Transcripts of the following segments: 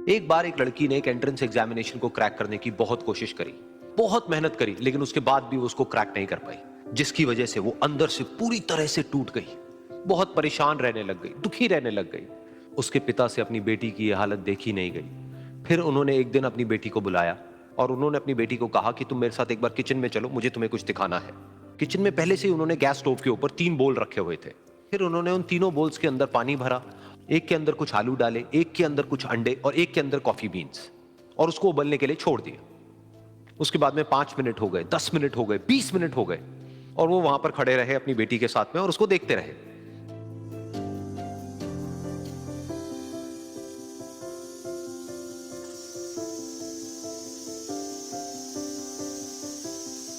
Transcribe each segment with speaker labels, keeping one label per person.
Speaker 1: एक बार एक लड़की ने एक एंट्रेंस एग्जामिनेशन को क्रैक करने की बहुत कोशिश करी, बहुत मेहनत करी, लेकिन उसके बाद भी वो उसको क्रैक नहीं कर पाई, जिसकी वजह से वो अंदर से पूरी तरह से टूट गई, बहुत परेशान रहने लग गई, दुखी रहने लग गई। उसके पिता से अपनी बेटी की यह हालत देखी नहीं गई। फिर उन्होंने एक दिन अपनी बेटी को बुलाया और उन्होंने अपनी बेटी को कहा कि तुम मेरे साथ एक बार किचन में चलो, मुझे तुम्हें कुछ दिखाना है। किचन में पहले से ही उन्होंने गैस स्टोव के ऊपर 3 बोल रखे हुए थे। फिर उन्होंने उन तीनों बोल्स के अंदर पानी भरा, एक के अंदर कुछ आलू डाले, एक के अंदर कुछ अंडे और एक के अंदर कॉफी बीन्स, और उसको उबलने के लिए छोड़ दिया। उसके बाद में 5 मिनट हो गए, 10 मिनट हो गए, 20 मिनट हो गए, और वो वहां पर खड़े रहे अपनी बेटी के साथ में और उसको देखते रहे।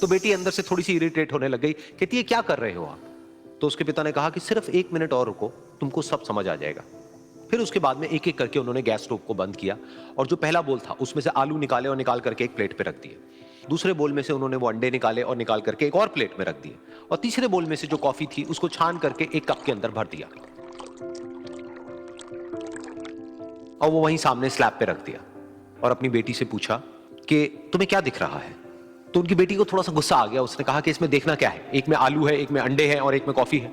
Speaker 1: तो बेटी अंदर से थोड़ी सी इरिटेट होने लग गई, कहती है क्या कर रहे हो आप? तो उसके पिता ने कहा कि सिर्फ 1 मिनट और रुको, तुमको सब समझ आ जाएगा। फिर उसके बाद में एक एक करके उन्होंने गैस स्टोव को बंद किया और जो पहला बोल था उसमें से आलू निकाले और निकाल करके एक प्लेट पे रख दिए। दूसरे बोल में से उन्होंने वो अंडे निकाले और निकाल करके एक और प्लेट में रख दिए, और तीसरे बोल में से जो कॉफी थी उसको छान करके एक कप के अंदर भर दिया और वो वहीं सामने स्लैब पे रख दिया और अपनी बेटी से पूछा कि तुम्हें क्या दिख रहा है? तो उनकी बेटी को थोड़ा सा गुस्सा आ गया। उसने कहा कि इसमें देखना क्या है, एक में आलू है, एक में अंडे हैं और एक में कॉफी है।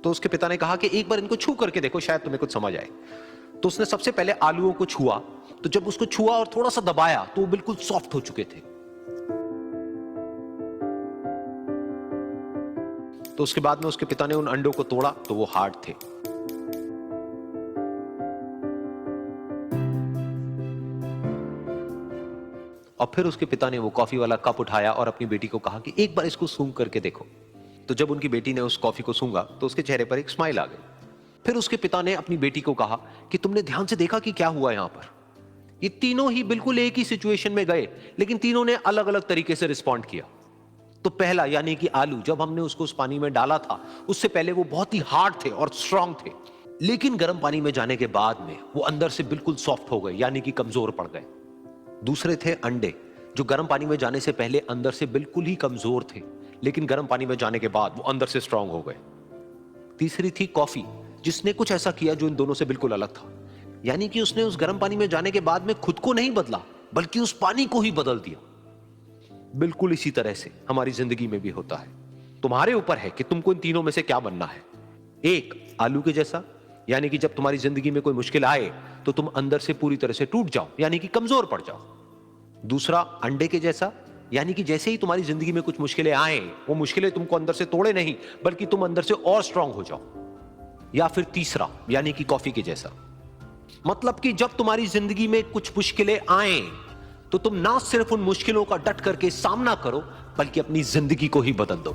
Speaker 1: तो उसके पिता ने कहा कि एक बार इनको छू करके देखो, शायद तुम्हें कुछ समझ आए। तो उसने सबसे पहले आलूओं को छुआ, तो जब उसको छुआ और थोड़ा सा दबाया तो वो बिल्कुल सॉफ्ट हो चुके थे। तो उसके बाद में उसके पिता ने उन अंडों को तोड़ा तो वो हार्ड थे। और फिर उसके पिता ने वो कॉफी वाला कप उठाया और अपनी बेटी को कहा कि एक बार इसको सूंघ करके देखो। तो जब उनकी बेटी ने उस कॉफी को सूंघा तो उसके चेहरे पर एक स्माइल आ गई। फिर उसके पिता ने अपनी बेटी को कहा कि तुमने ध्यान से देखा कि क्या हुआ यहां पर? ये तीनों ही बिल्कुल एक ही सिचुएशन में गए, लेकिन तीनों ने अलग अलग तरीके से रिस्पॉन्ड किया। तो पहला यानी कि आलू, जब हमने उसको उस पानी में डाला था उससे पहले वो बहुत ही हार्ड थे और स्ट्रांग थे, लेकिन गर्म पानी में जाने के बाद में वो अंदर से बिल्कुल सॉफ्ट हो गए, यानी कि कमजोर पड़ गए। दूसरे थे अंडे, जो गर्म पानी में जाने से पहले अंदर से बिल्कुल ही कमजोर थे, लेकिन गर्म पानी में जाने के बाद वो अंदर से स्ट्रांग हो गए। तीसरी थी कॉफी, जिसने कुछ ऐसा किया जो इन दोनों से बिल्कुल अलग था, यानी कि उसने उस गर्म पानी में जाने के बाद में खुद को नहीं बदला, बल्कि उस पानी को ही बदल दिया। बिल्कुल इसी तरह से हमारी जिंदगी में भी होता है। तुम्हारे ऊपर है कि तुमको इन तीनों में से क्या बनना है। एक, आलू के जैसा, यानी कि जब तुम्हारी जिंदगी में कोई मुश्किल आए तो तुम अंदर से पूरी तरह से टूट जाओ, यानी कि कमजोर पड़ जाओ। दूसरा, अंडे के जैसा, यानी कि जैसे ही तुम्हारी जिंदगी में कुछ मुश्किलें आए, वो मुश्किलें तुमको अंदर से तोड़े नहीं, बल्कि तुम अंदर से और स्ट्रांग हो जाओ। या फिर तीसरा, यानी कि कॉफी के जैसा, मतलब कि जब तुम्हारी जिंदगी में कुछ मुश्किलें आए तो तुम ना सिर्फ उन मुश्किलों का डट करके सामना करो, बल्कि अपनी जिंदगी को ही बदल दो।